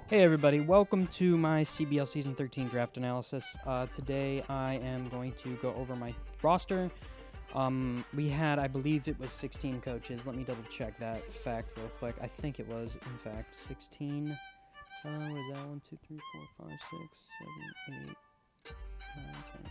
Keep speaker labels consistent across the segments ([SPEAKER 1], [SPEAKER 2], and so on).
[SPEAKER 1] Hey everybody, welcome to my CBL Season 13 Draft Analysis. Today I am going to go over my roster. We had, I believe it was 16 coaches. Let me double check that fact real quick. I think it was, in fact, 16. What is that? 1, 2, 3, 4, 5, 6, 7, 8, 9, 10, 11, 12,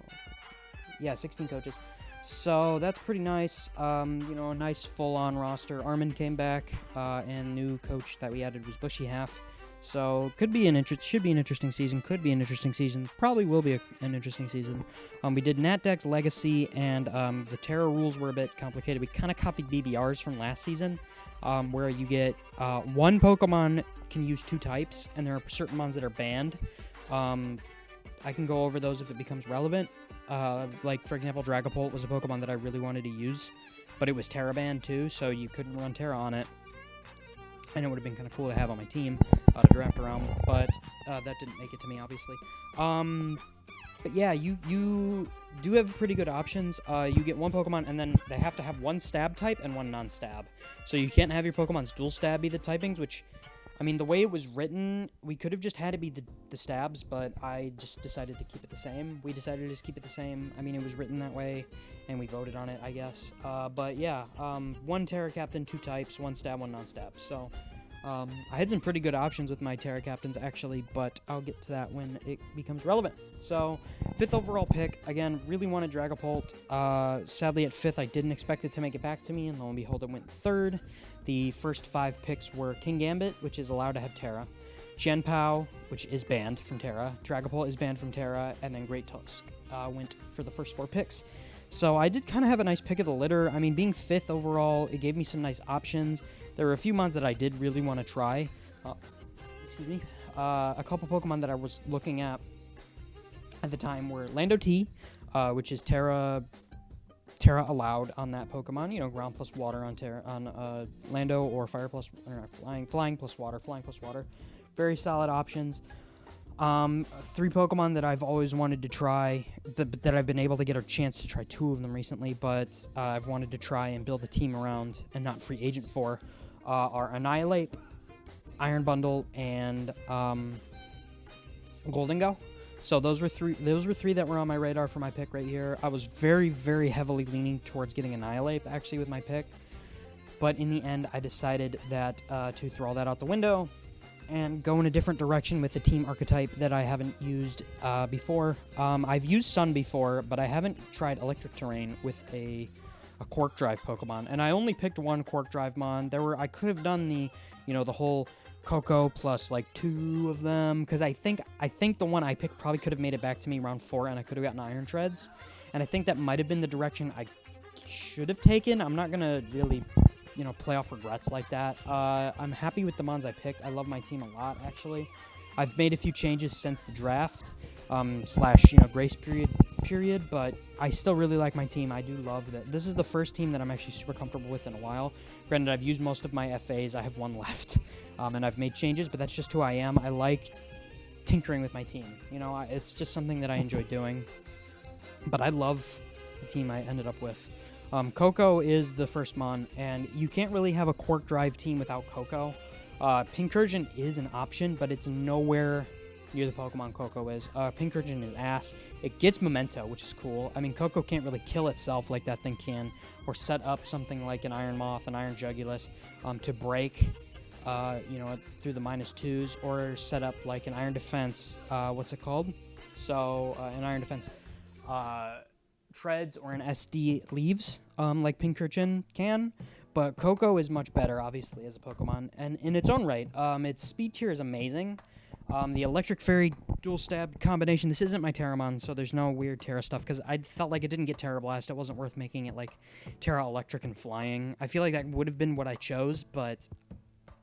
[SPEAKER 1] 13. Yeah, 16 coaches. So that's pretty nice. A nice full-on roster. Armin came back, and new coach that we added was Bushy Half. So should be an interesting season. Could be an interesting season. Probably will be an interesting season. We did Natdex Legacy, and the Terra rules were a bit complicated. We kind of copied BBRs from last season, where you get one Pokemon can use two types, and there are certain ones that are banned. I can go over those if it becomes relevant. Like, for example, Dragapult was a Pokemon that I really wanted to use, but it was Terra banned too, so you couldn't run Terra on it. And it would have been kind of cool to have on my team to draft around, but that didn't make it to me, obviously. But yeah, you do have pretty good options. You get one Pokemon, and then they have to have one stab type and one non-stab. So you can't have your Pokemon's dual stab be the typings, which, I mean, the way it was written, we could have just had it be the stabs, but I just decided to keep it the same. We decided to just keep it the same. I mean, it was written that way, and we voted on it, I guess. But yeah, one Terra Captain, two types, one stab, one non-stab. So I had some pretty good options with my Terra Captains, actually, but I'll get to that when it becomes relevant. So, 5th overall pick. Again, really wanted Dragapult. Sadly, at 5th, I didn't expect it to make it back to me, and lo and behold, it went 3rd. The first 5 picks were King Gambit, which is allowed to have Terra, Genpao, which is banned from Terra, Dragapult is banned from Terra, and then Great Tusk went for the first 4 picks. So I did kind of have a nice pick of the litter. I mean, being 5th overall, it gave me some nice options. There were a few mons that I did really want to try. A couple Pokemon that I was looking at the time were Lando T, which is Terra allowed on that Pokemon. You know, ground plus water on Lando, or fire plus flying plus water. Very solid options. 3 Pokemon that I've always wanted to try, that I've been able to get a chance to try 2 of them recently, but I've wanted to try and build a team around and not free agent for, are Annihilate, Iron Bundle, and Golden Go. So those were three that were on my radar for my pick right here. I was very, very heavily leaning towards getting Annihilate, actually, with my pick. But in the end, I decided that to throw all that out the window and go in a different direction with a team archetype that I haven't used before. I've used Sun before, but I haven't tried Electric Terrain with a Quark Drive Pokemon. And I only picked one Quark Drive Mon. I could have done the whole Coco plus like 2 of them, because I think the one I picked probably could have made it back to me round 4, and I could have gotten Iron Treads. And I think that might have been the direction I should have taken. I'm not gonna really play off regrets like that. I'm happy with the mons I picked. I love my team a lot, actually. I've made a few changes since the draft, / grace period, but I still really like my team. I do love that. This is the first team that I'm actually super comfortable with in a while. Granted, I've used most of my FAs. I have one left, and I've made changes, but that's just who I am. I like tinkering with my team. It's just something that I enjoy doing, but I love the team I ended up with. Coco is the first mon, and you can't really have a Quark Drive team without Coco. Pincursion is an option, but it's nowhere near the Pokemon Coco is. Pincursion is ass. It gets Memento, which is cool. I mean, Coco can't really kill itself like that thing can, or set up something like an Iron Moth, an Iron Jugulus, to break, through the -2s, or set up like an Iron Defense, what's it called? So, an Iron Defense, Treads, or an SD Leaves, like Pincursion can. But Coco is much better, obviously, as a Pokemon, and in its own right. Its speed tier is amazing. The Electric Fairy dual stab combination, this isn't my Terramon, so there's no weird Terra stuff, because I felt like it didn't get Terra Blast. It wasn't worth making it like Terra Electric and Flying. I feel like that would have been what I chose, but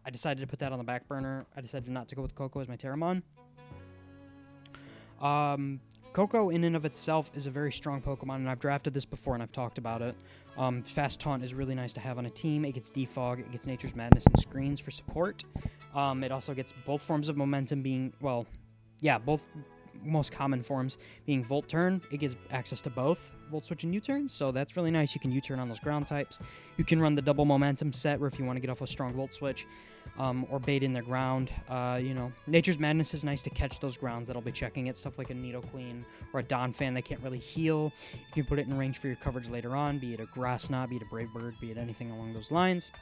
[SPEAKER 1] I decided to put that on the back burner. I decided not to go with Coco as my Terramon. Coco, in and of itself, is a very strong Pokemon, and I've drafted this before, and I've talked about it. Fast Taunt is really nice to have on a team. It gets Defog, it gets Nature's Madness and Screens for support. It also gets both forms of momentum being, both most common forms being Volt Turn. It gives access to both Volt Switch and U-Turn, so that's really nice. You can U-Turn on those ground types. You can run the double momentum set where if you want to get off a strong Volt Switch or bait in their ground. Nature's Madness is nice to catch those grounds that'll be checking it. Stuff like a Nidoqueen or a Donphan that can't really heal. You can put it in range for your coverage later on, be it a Grass Knot, be it a Brave Bird, be it anything along those lines.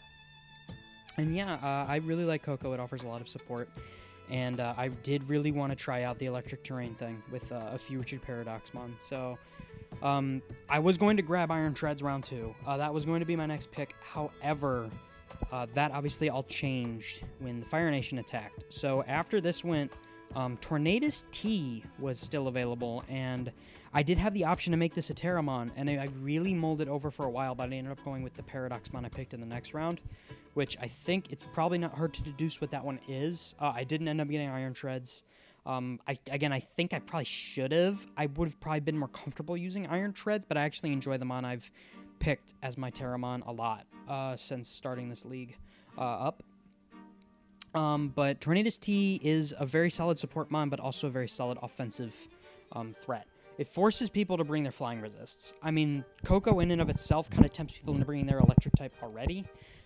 [SPEAKER 1] And yeah, I really like Koko. It offers a lot of support. And I did really want to try out the electric terrain thing with a Future Paradoxmon. So I was going to grab Iron Treads round 2. That was going to be my next pick. However, that obviously all changed when the Fire Nation attacked. So after this went, Tornadus T was still available, and I did have the option to make this a Terramon, and I really mulled it over for a while, but I ended up going with the Paradoxmon I picked in the next round, which I think it's probably not hard to deduce what that one is. I didn't end up getting Iron Treads. I think I probably should have. I would have probably been more comfortable using Iron Treads, but I actually enjoy the mon I've picked as my Terramon a lot since starting this league up. But Tornadus T is a very solid support mon, but also a very solid offensive threat. It forces people to bring their flying resists. I mean, Koko in and of itself kind of tempts people into bringing their electric type already.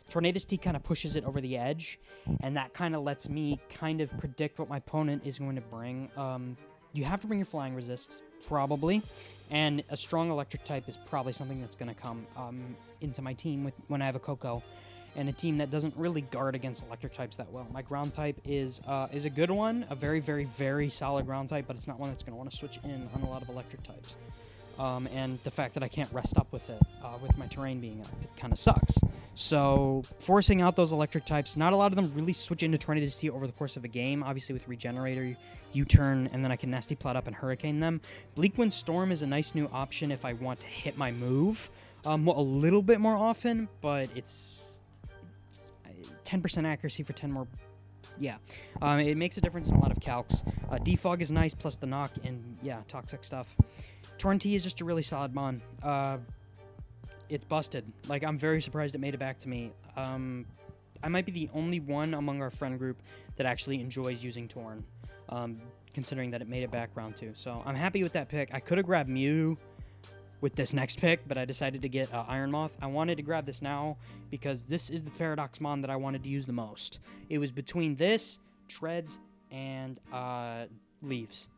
[SPEAKER 1] Tornadus T kind of pushes it over the edge, and that kind of lets me kind of predict what my opponent is going to bring. You have to bring your flying resists, probably, and a strong electric type is probably something that's going to come into my team when I have a Koko, and a team that doesn't really guard against electric types that well. My ground type is a good one, a very, very, very solid ground type, but it's not one that's going to want to switch in on a lot of electric types. And the fact that I can't rest up with it, with my terrain being up, it kind of sucks. So, forcing out those electric types, not a lot of them really switch into Tornadus T over the course of a game. Obviously, with Regenerator, U-Turn, and then I can Nasty Plot up and Hurricane them. Bleakwind Storm is a nice new option if I want to hit my move a little bit more often, but it's 10% accuracy for 10 more. Yeah, it makes a difference in a lot of calcs. Defog is nice, plus the knock, and yeah, toxic stuff. Torn T is just a really solid mon. It's busted. Like, I'm very surprised it made it back to me. I might be the only one among our friend group that actually enjoys using Torn, considering that it made it back round 2. So I'm happy with that pick. I could have grabbed Mew with this next pick, but I decided to get Iron Moth. I wanted to grab this now because this is the Paradoxmon that I wanted to use the most. It was between this, Treads, and Leaves.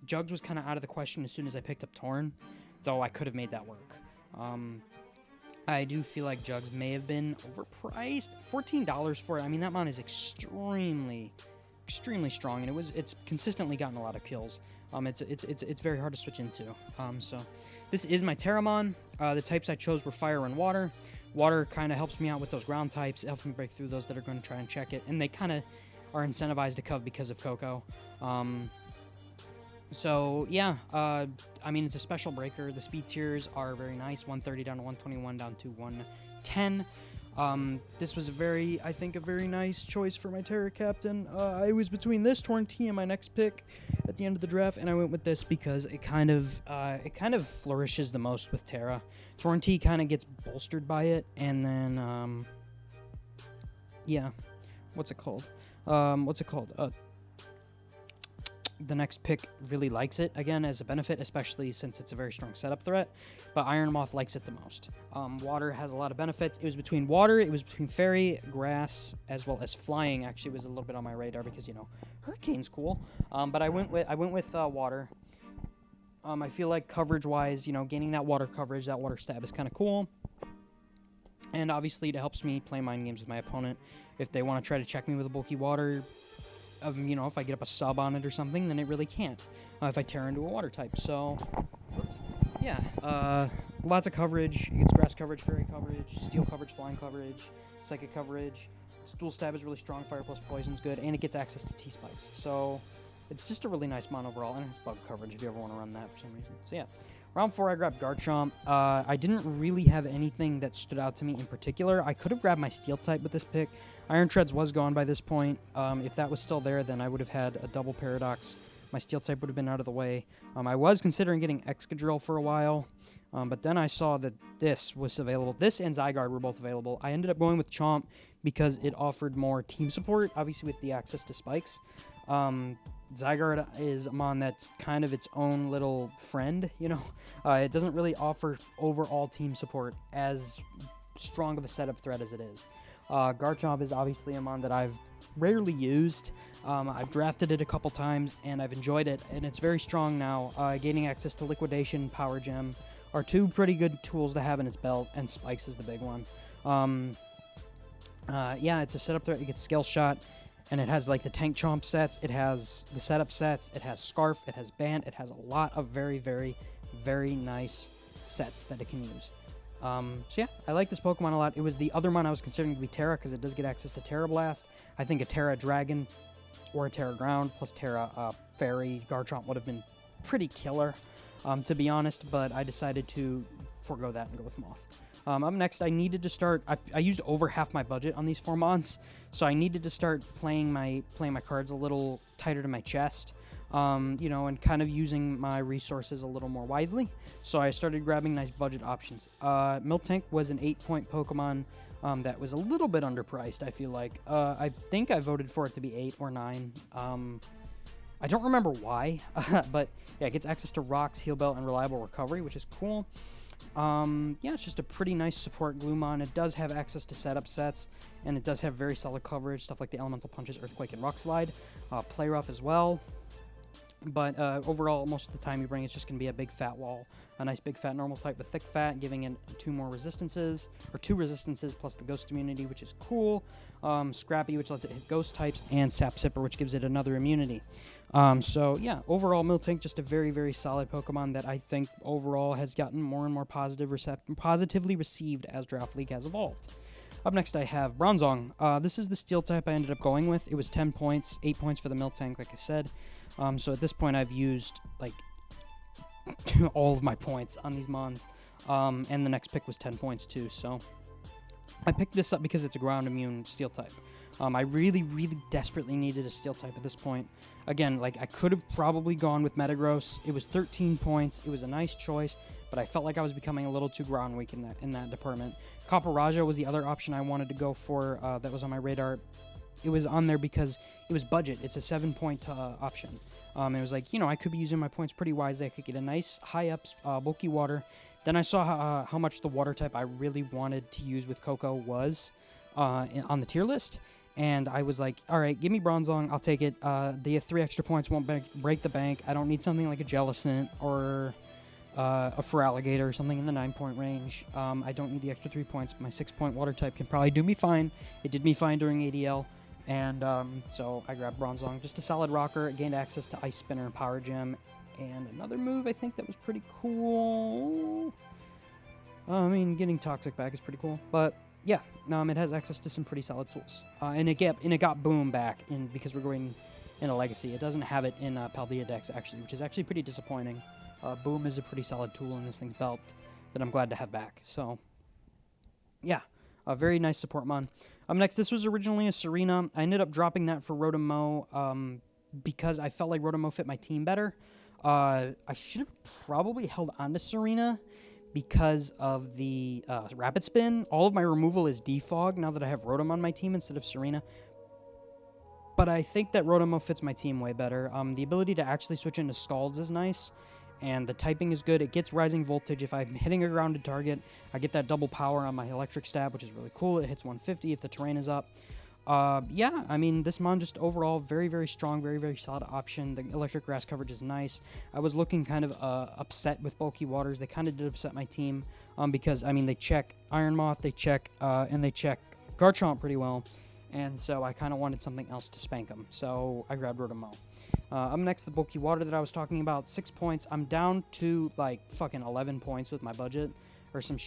[SPEAKER 1] Jugs was kind of out of the question as soon as I picked up Torn, though I could have made that work. I do feel like Jugs may have been overpriced. $14 for it. I mean, that mon is extremely strong, and it's consistently gotten a lot of kills. It's very hard to switch into. So this is my Terramon. The types I chose were Fire and Water. Water kind of helps me out with those ground types. It helps me break through those that are going to try and check it, and they kind of are incentivized to cov because of Koko. So, yeah, I mean, it's a special breaker. The speed tiers are very nice, 130 down to 121 down to 110. This was I think, a very nice choice for my Terra Captain. I was between this Torn T and my next pick at the end of the draft, and I went with this because it kind of flourishes the most with Terra. Torn T kind of gets bolstered by it, and then, yeah, what's it called? The next pick really likes it, again, as a benefit, especially since it's a very strong setup threat, but Iron Moth likes it the most. Water has a lot of benefits. It was between Water, it was between Fairy, Grass, as well as Flying. Actually was a little bit on my radar because, Hurricane's cool, but I went with Water. I feel like coverage-wise, gaining that Water coverage, that Water stab is kind of cool, and obviously it helps me play mind games with my opponent. If they want to try to check me with a bulky Water, if I get up a sub on it or something, then it really can't. If I tear into a water type. So, yeah. Lots of coverage. It gets grass coverage, fairy coverage, steel coverage, flying coverage, psychic coverage. Dual stab is really strong. Fire plus poison's good. And it gets access to T-spikes. So, it's just a really nice mon overall. And it has bug coverage if you ever want to run that for some reason. So, yeah. Round 4, I grabbed Garchomp. I didn't really have anything that stood out to me in particular. I could have grabbed my Steel type with this pick. Iron Treads was gone by this point. If that was still there, then I would have had a double Paradox. My Steel type would have been out of the way. I was considering getting Excadrill for a while, but then I saw that this was available. This and Zygarde were both available. I ended up going with Chomp because it offered more team support, obviously with the access to spikes. Zygarde is a mon that's kind of its own little friend, you know. It doesn't really offer overall team support as strong of a setup threat as it is. Garchomp is obviously a mon that I've rarely used. I've drafted it a couple times, and I've enjoyed it, and it's very strong now. Gaining access to Liquidation, Power Gem are two pretty good tools to have in its belt, and Spikes is the big one. Yeah, it's a setup threat. It gets Scale Shot, and it has like the Tank Chomp sets. It has the setup sets. It has Scarf. It has Band. It has a lot of very, very, very nice sets that it can use. So yeah, I like this Pokemon a lot. It was the other one I was considering to be Terra because it does get access to Terra Blast. I think a Terra Dragon or a Terra Ground plus Terra Fairy Garchomp would have been pretty killer, to be honest, but I decided to forego that and go with Moth. Up next, I needed to start. I used over half my budget on these 4 mons, so I needed to start playing my cards a little tighter to my chest, you know, and kind of using my resources a little more wisely. So I started grabbing nice budget options. Miltank was an 8-point Pokemon that was a little bit underpriced, I feel like. I think I voted for it to be 8 or 9. I don't remember why, but yeah, it gets access to Rocks, Heal Belt, and Reliable Recovery, which is cool. Yeah, it's just a pretty nice support Gloomon. It does have access to setup sets, and it does have very solid coverage, stuff like the Elemental Punches, Earthquake, and Rock Slide. Play Rough as well. But overall, most of the time you bring it's just going to be a big fat wall. A nice big fat normal type with thick fat, giving it 2 resistances plus the ghost immunity, which is cool. Scrappy, which lets it hit ghost types, and Sap Sipper, which gives it another immunity. So yeah, overall Miltank, just a very, very solid Pokemon that I think overall has gotten more and more positively received as Draft League has evolved. Up next, I have Bronzong. This is the Steel type I ended up going with. It was 10 points, 8 points for the Miltank, like I said. So at this point, I've used, like, all of my points on these mons. And the next pick was 10 points, too. So I picked this up because it's a ground-immune Steel type. I really, really desperately needed a Steel type at this point. Again, like, I could have probably gone with Metagross. It was 13 points. It was a nice choice, but I felt like I was becoming a little too ground weak in that department. Copperajah was the other option I wanted to go for that was on my radar. It was on there because it was budget. It's a 7-point option. It was like, you know, I could be using my points pretty wisely. I could get a nice high-up bulky water. Then I saw how much the water type I really wanted to use with Coco was on the tier list. And I was like, all right, give me Bronzong. I'll take it. The 3 extra points won't break the bank. I don't need something like a Jellicent or a Feraligatr or something in the 9-point range. I don't need the extra 3 points. My 6-point water type can probably do me fine. It did me fine during ADL. And so I grabbed Bronzong. Just a solid rocker. It gained access to Ice Spinner and Power Gem. And another move I think that was pretty cool. I mean, getting Toxic back is pretty cool. But yeah, it has access to some pretty solid tools. And it got Boom back because we're going in a Legacy. It doesn't have it in Paldea Dex, actually, which is actually pretty disappointing. Boom is a pretty solid tool in this thing's belt that I'm glad to have back. So yeah, a very nice support mon. Next, this was originally a Serena. I ended up dropping that for Rotom-Mow because I felt like Rotom-Mow fit my team better. I should have probably held on to Serena because of the Rapid Spin. All of my removal is Defog now that I have Rotom on my team instead of Serena. But I think that Rotom-Mow fits my team way better. The ability to actually switch into Scalds is nice. And the typing is good. It gets Rising Voltage. If I'm hitting a grounded target, I get that double power on my electric stab, which is really cool. It hits 150 if the terrain is up. Yeah, I mean, this mon just overall very, very strong, very, very solid option. The electric grass coverage is nice. I was looking kind of upset with bulky waters. They kind of did upset my team because, I mean, they check Iron Moth, they check Garchomp pretty well. And so I kind of wanted something else to spank them. So I grabbed Rotom-Mow. Up next, the bulky water that I was talking about, 6 points. I'm down to like fucking 11 points with my budget or some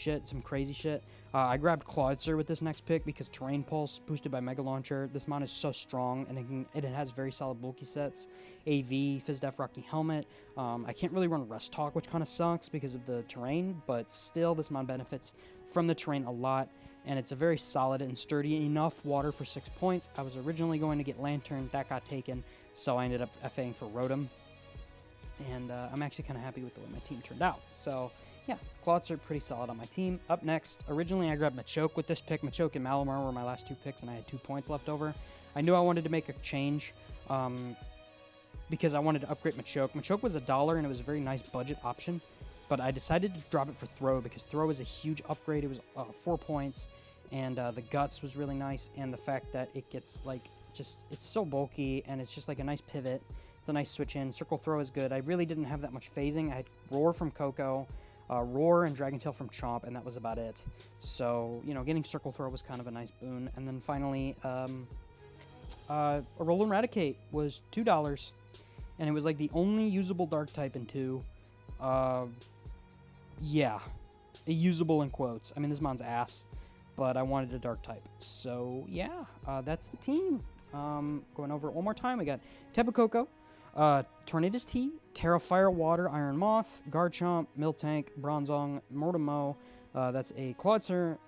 [SPEAKER 1] crazy shit. I grabbed Clawitzer with this next pick because Terrain Pulse boosted by Mega Launcher. This mon is so strong and it has very solid bulky sets. AV, Fizdef, Rocky Helmet. I can't really run Rest Talk, which kind of sucks because of the terrain, but still this mon benefits from the terrain a lot. And it's a very solid and sturdy enough water for 6 points. I was originally going to get Lantern. That got taken, so I ended up FAing for Rotom. And I'm actually kind of happy with the way my team turned out. So, yeah, Clawitzer are pretty solid on my team. Up next, originally I grabbed Machoke with this pick. Machoke and Malamar were my last 2 picks, and I had 2 points left over. I knew I wanted to make a change because I wanted to upgrade Machoke. Machoke was $1, and it was a very nice budget option, but I decided to drop it for Throw because Throw is a huge upgrade. It was 4 points, and the Guts was really nice, and the fact that it gets, like, it's so bulky, and it's just like a nice pivot. It's a nice switch in. Circle Throw is good. I really didn't have that much phasing. I had Roar from Coco, Roar and Dragon Tail from Chomp, and that was about it. So, you know, getting Circle Throw was kind of a nice boon. And then finally, a Roll and Raticate was $2, and it was like the only usable Dark type in 2. Yeah, a usable in quotes. I mean, this mon's ass, but I wanted a Dark type. So, yeah, that's the team. Going over it one more time, we got Tapu Koko, Tornadus T, Terra Fire Water, Iron Moth, Garchomp, Miltank, Bronzong, Mortimo. That's a Clawitzer,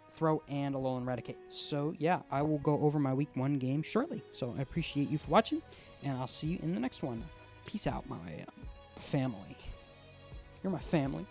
[SPEAKER 1] Throw, and a Alolan Raticate. So, yeah, I will go over my week 1 game shortly. So, I appreciate you for watching, and I'll see you in the next one. Peace out, my family. You're my family.